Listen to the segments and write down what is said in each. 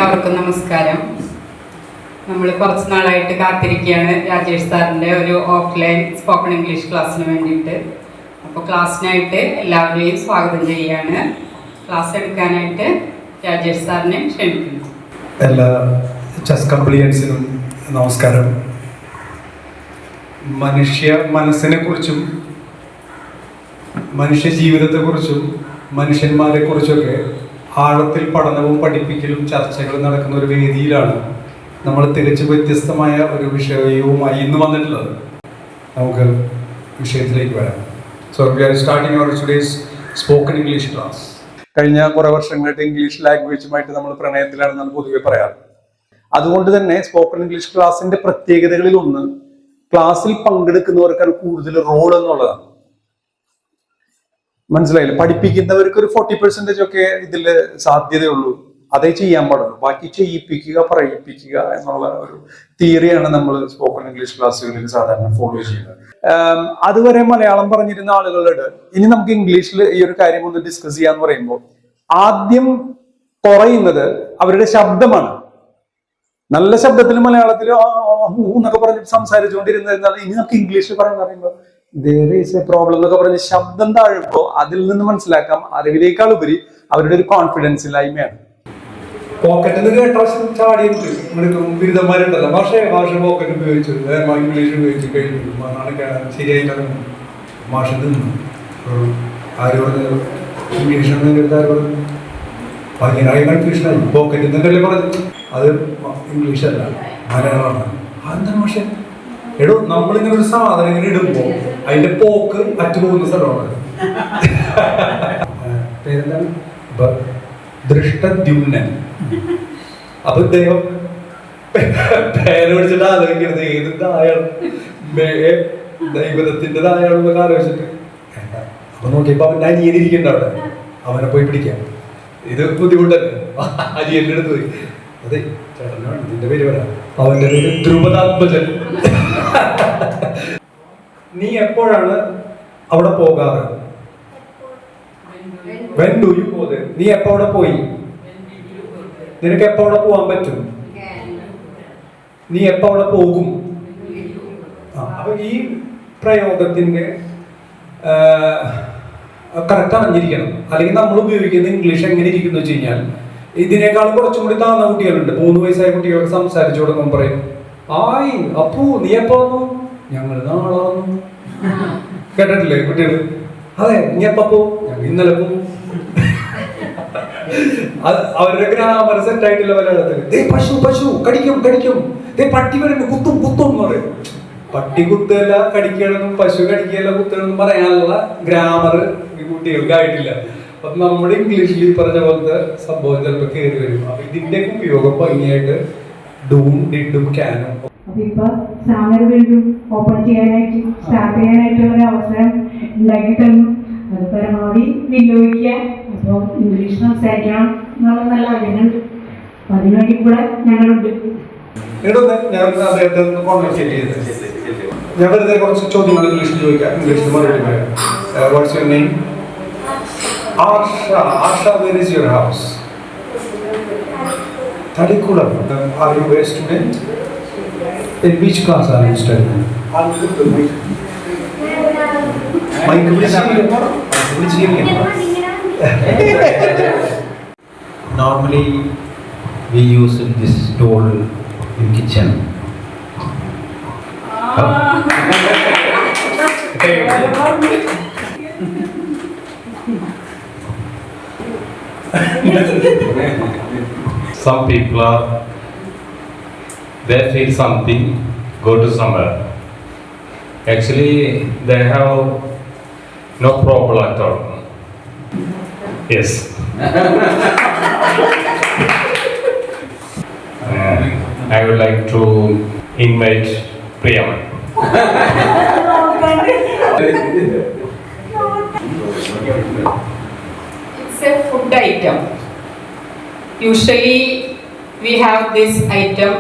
എല്ലാവർക്കും നമസ്കാരം. നമ്മൾ കുറച്ച് നാളായിട്ട് കാത്തിരിക്കുകയാണ് രാജേഷ് സാറിൻ്റെ ഒരു ഓഫ്ലൈൻ സ്പോക്കൺ ഇംഗ്ലീഷ് ക്ലാസ്സിന് വേണ്ടിയിട്ട്. അപ്പോൾ ക്ലാസ്സിനായിട്ട് എല്ലാവരെയും സ്വാഗതം ചെയ്യുകയാണ്. ക്ലാസ് എടുക്കാനായിട്ട് രാജേഷ് സാറിനെ ക്ഷണിക്കുന്നു. എല്ലാ ചെസ് കംപ്ലിയൻസിനും നമസ്കാരം. മനുഷ്യ മനസ്സിനെ കുറിച്ചും മനുഷ്യ ജീവിതത്തെക്കുറിച്ചും മനുഷ്യന്മാരെ കുറിച്ചൊക്കെ ആഴത്തിൽ പഠനവും പഠിപ്പിക്കലും ചർച്ചകളും നടക്കുന്ന ഒരു വേദിയിലാണ് നമ്മൾ തികച്ചും വ്യത്യസ്തമായ ഒരു വിഷയവുമായി ഇന്ന് വന്നിട്ടുള്ളത്. നമുക്ക് വിഷയത്തിലേക്ക് വരാം. So we are starting our today's spoken English class. കഴിഞ്ഞ കുറേ വർഷങ്ങളായിട്ട് ഇംഗ്ലീഷ് ലാംഗ്വേജുമായിട്ട് നമ്മൾ പ്രണയത്തിലാണെന്നാണ് പൊതുവെ പറയാറ്. അതുകൊണ്ട് തന്നെ സ്പോക്കൺ ഇംഗ്ലീഷ് ക്ലാസിന്റെ പ്രത്യേകതകളിൽ ഒന്ന് ക്ലാസ്സിൽ പങ്കെടുക്കുന്നവർക്കാണ് കൂടുതൽ റോൾ എന്നുള്ളതാണ്. മനസ്സിലായില്ല? പഠിപ്പിക്കുന്നവർക്ക് ഒരു 40% ഒക്കെ ഇതിൽ സാധ്യതയുള്ളൂ, അതേ ചെയ്യാൻ പാടുള്ളൂ. ബാക്കി ചെയ്യിപ്പിക്കുക, പറയിപ്പിക്കുക എന്നുള്ള ഒരു തിയറിയാണ് നമ്മൾ സ്പോക്കൺ ഇംഗ്ലീഷ് ക്ലാസ്സുകളിൽ സാധാരണ ഫോളോ ചെയ്യുന്നത്. അതുവരെ മലയാളം പറഞ്ഞിരുന്ന ആളുകളോട് ഇനി നമുക്ക് ഇംഗ്ലീഷിൽ ഈ ഒരു കാര്യം ഒന്ന് ഡിസ്കസ് ചെയ്യാന്ന് പറയുമ്പോൾ ആദ്യം കുറയുന്നത് അവരുടെ ശബ്ദമാണ്. നല്ല ശബ്ദത്തിൽ മലയാളത്തിൽ എന്നൊക്കെ പറഞ്ഞ് സംസാരിച്ചുകൊണ്ടിരുന്നതിനാൽ ഇനി നമുക്ക് ഇംഗ്ലീഷിൽ പറയുമ്പോൾ there is a problem എന്നൊക്കെ പറഞ്ഞ് ശബ്ദം താഴുമ്പോൾ അതിൽ നിന്ന് മനസ്സിലാക്കാം അറിവിനേക്കാൾ ഉപരി അവരുടെ ഒരു കോൺഫിഡൻസ് ഇല്ലായ്മയാണ്. പോക്കറ്റിൽ നിന്ന് ചാടിയിട്ട് ബിരുദന്മാരുണ്ടല്ലോ, ഭാഷ പോക്കറ്റ് ഉപയോഗിച്ചു, ഇംഗ്ലീഷ് ഉപയോഗിച്ച് കഴിഞ്ഞു, ശരിയായിട്ടാണ് ഭാഷ നിന്നു. ആര് പറഞ്ഞു ഇംഗ്ലീഷ് ആര് പറഞ്ഞു? ഭയങ്കരമായി കൺഫ്യൂഷനായി. പോക്കറ്റിൽ നിന്നല്ലേ പറഞ്ഞു അത് ഇംഗ്ലീഷ് അല്ല മലയാളമാണ്. അതെന്താ ഭാഷ? എടോ, നമ്മളിങ്ങനെ ഒരു സാധനം ഇങ്ങനെ ഇടുമ്പോ അതിന്റെ പോക്ക് അറ്റുപോകുന്ന സ്ഥലമാണ്. പേരെന്താണ്? ദൃഷ്ടദ്യുമ്നൻ. അപ്പൊ ഇദ്ദേഹം പേര് പിടിച്ചിട്ട് ആലോചിക്കരുത് ഏത് ദായാണ് ദൈവത്തിന്റെ ദായാണെന്നൊക്കെ ആലോചിച്ചിട്ട് അപ്പൊ നോക്കിയപ്പോ അവന്റെ അനിയനിരിക്കണ്ട അവിടെ, അവനെ പോയി പിടിക്കാം. ഇത് ബുദ്ധിമുട്ടല്ലേ? അനിയന്റെ അടുത്ത് പോയി, അതെ ചേട്ടനാണ് ഇതിന്റെ പേര് വരാം, അവന്റെ പേര് ധ്രുപദാത്മജൻ. നീ എപ്പോഴാണ് അവിടെ പോകാറ്? When do you go there? നീ എപ്പോ അവിടെ പോയി? നിനക്ക് എപ്പോ അവിടെ പോകാൻ പറ്റും? നീ എപ്പോ അവിടെ പോകും? അപ്പൊ ഈ പ്രയോഗത്തിന്റെ കറക്റ്റ് അറിഞ്ഞിരിക്കണം. അല്ലെങ്കിൽ നമ്മൾ ഉപയോഗിക്കുന്ന ഇംഗ്ലീഷ് എങ്ങനെ ഇരിക്കുന്നു വെച്ച് കഴിഞ്ഞാൽ ഇതിനേക്കാളും കുറച്ചും കൂടി താന്ന കുട്ടികളുണ്ട്. 3 വയസ്സായ കുട്ടികളൊക്കെ സംസാരിച്ചു തുടങ്ങുമ്പോൾ പറയും, ആയി അപ്പു നീ എപ്പോ വന്നു? ഞങ്ങൾ നാളെ വന്നു. കേട്ടിട്ടില്ലേ കുട്ടികൾ? അതെ, നീ എപ്പോ പോവും? ഞങ്ങൾ ഇന്നലെ പോവും. അവരുടെ ഗ്രാമർ സെറ്റ് ആയിട്ടില്ല മലയാളത്തിൽ. പശു പശു കടിക്കും കടിക്കും, പട്ടി വരുന്നു കുത്തും കുത്തും എന്ന് പറയും. പട്ടി കുത്തല്ല കടിക്കണമെന്നും പശു കടിക്കല്ല കുത്തണമെന്നും പറയാനുള്ള ഗ്രാമർ ഈ കുട്ടികൾക്ക് ആയിട്ടില്ല. അപ്പൊ നമ്മുടെ ഇംഗ്ലീഷിൽ ഈ പറഞ്ഞ പോലത്തെ സംഭവം ചിലപ്പോൾ കയറി വരും. അപ്പൊ ഇതിന്റെ ഉപയോഗം ഭംഗിയായിട്ട് ഡൂം ഡിഡും ക്യാനും. അപ്പൊ ഇപ്പൊ സാമർ വീണ്ടും ഓപ്പൺ ചെയ്യാനായിട്ട് സ്റ്റാർട്ട് ചെയ്യാനായിട്ടുള്ള ഒരു അവസരം ഉണ്ടാക്കി തന്നു. അത് പരമാവധി വിനിയോഗിക്കുക. അപ്പോൾ ഇംഗ്ലീഷ് സംസാരിക്കണം എന്നുള്ള നല്ല ആഗ്രഹമുണ്ട്. അപ്പൊ അതിനുവേണ്ടി കൂടെ ഞങ്ങളുണ്ട്. ഞാൻ വെറുതെ കുറച്ച് ചോദ്യങ്ങൾ ഇംഗ്ലീഷിൽ ചോദിക്കാം, ഇംഗ്ലീഷിൽ മറുപടി പറയാം. What's your name? Asha, where is your house? Tadikulam. Are you a student? In which class are you studying? Normally we use this tool in kitchen. Some people they feel something, go to somewhere. Actually, they have no problem at all. Yes. I would like to invite Priyam. It's a food item. Usually we have this item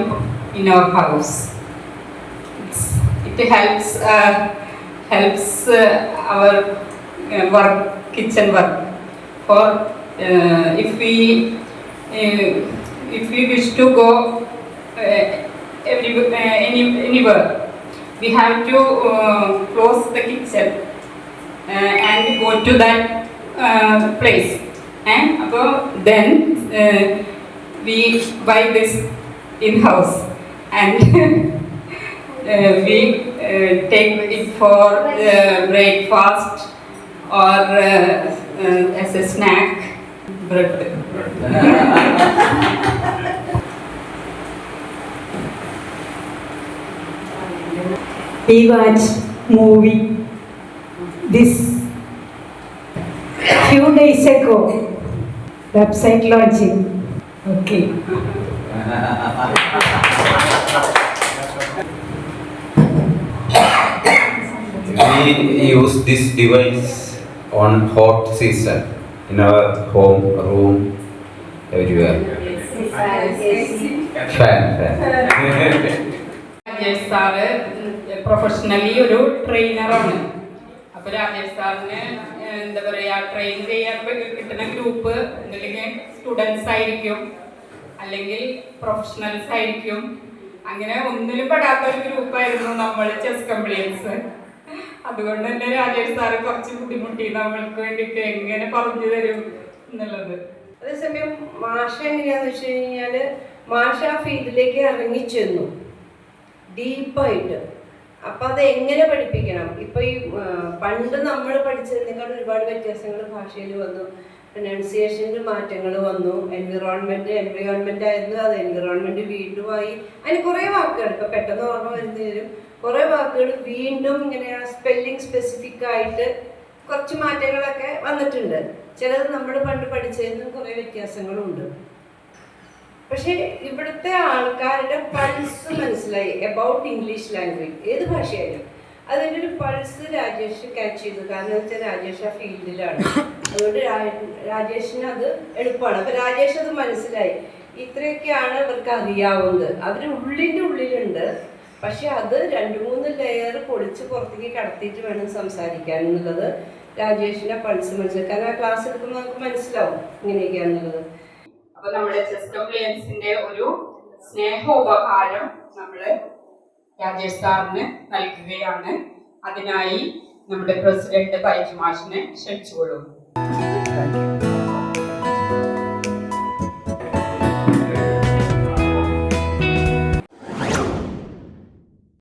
in our house. It helps our work, kitchen work. For if we if we wish to go anywhere, we have to close the kitchen and go to that place. And then we buy this in-house and we take it for breakfast or as a snack, bread. We watch movie this few days ago. Website launching. Okay. We use this device on hot season in our home, room, everywhere. Fan. Rajesh sir professionally ഒരു ട്രെയിനറാണ്. അപ്പോൾ രാജേഷ് സാറിന് എന്താ പറയുക, train ചെയ്യാൻ കിട്ടുന്ന group അല്ലെങ്കിൽ students ആയിരിക്കും, അല്ലെങ്കിൽ പ്രൊഫഷണൽസ് ആയിരിക്കും. അങ്ങനെ ഒന്നിലും പെടാത്ത ഒരു ഗ്രൂപ്പായിരുന്നു നമ്മൾ ചെസ് കംപ്ലീറ്റ്സ്. അതുകൊണ്ട് തന്നെ രാജേഷ് സാറ് കുറച്ച് ബുദ്ധിമുട്ടി നമ്മൾക്ക് വേണ്ടിയിട്ട് എങ്ങനെ പറഞ്ഞു തരും എന്നുള്ളത്. അതേസമയം മാഷ എങ്ങനെയാന്ന് വെച്ച് കഴിഞ്ഞാൽ മാഷ ആ ഫീൽഡിലേക്ക് ഇറങ്ങിച്ചെന്നു ഡീപ്പായിട്ട്. അപ്പം അത് എങ്ങനെ പഠിപ്പിക്കണം, ഇപ്പം ഈ പണ്ട് നമ്മൾ പഠിച്ചതിനേക്കാൾ ഒരുപാട് വ്യത്യാസങ്ങൾ ഭാഷയിൽ വന്നു, പ്രൊനൗൺസിയേഷനിൽ മാറ്റങ്ങൾ വന്നു, എൻവയോൺമെൻറ് ആയിരുന്നു, അത് എൻവിറോൺമെൻറ്റ് വീണ്ടും ആയി. അതിന് കുറേ വാക്കുകൾ ഇപ്പം പെട്ടെന്ന് ഓർമ്മ വരുന്നതിലും കുറേ വാക്കുകൾ വീണ്ടും ഇങ്ങനെ സ്പെല്ലിംഗ് സ്പെസിഫിക് ആയിട്ട് കുറച്ച് മാറ്റങ്ങളൊക്കെ വന്നിട്ടുണ്ട്. ചിലത് നമ്മൾ പണ്ട് പഠിച്ചതിനും കുറേ വ്യത്യാസങ്ങളുണ്ട്. പക്ഷേ ഇവിടുത്തെ ആൾക്കാരുടെ പൾസ് മനസ്സിലായി എബൌട്ട് ഇംഗ്ലീഷ് ലാംഗ്വേജ്, ഏത് ഭാഷയായാലും അതിൻ്റെ ഒരു പൾസ് രാജേഷ് ക്യാച്ച് ചെയ്തു. കാരണം വെച്ചാൽ രാജേഷ് ആ ഫീൽഡിലാണ്, അതുകൊണ്ട് രാജേഷിന് അത് എളുപ്പമാണ്. അപ്പം രാജേഷ് അത് മനസ്സിലായി, ഇത്രയൊക്കെയാണ് ഇവർക്ക് അറിയാവുന്നത്. അവർ ഉള്ളിലുണ്ട്, പക്ഷെ അത് 2-3 ലെയർ പൊളിച്ച് പുറത്തേക്ക് കടത്തിയിട്ട് വേണം സംസാരിക്കാൻ എന്നുള്ളത് രാജേഷിൻ്റെ പൾസ് മനസ്സിലാക്കാൻ. ആ ക്ലാസ് എടുക്കുമ്പോൾ നമുക്ക് മനസ്സിലാവും ഇങ്ങനെയൊക്കെയാണെന്നുള്ളത്. അപ്പൊ നമ്മുടെ ചെസ് കംപ്ലീറ്റ്സിന്റെ ഒരു സ്നേഹോപഹാരം നമ്മള് രാജേഷ് സാറിന് നൽകുകയാണ്. അതിനായി നമ്മുടെ പ്രസിഡന്റ് ബൈജു മാഷിനെ ക്ഷണിച്ചുകൊള്ളുന്നു.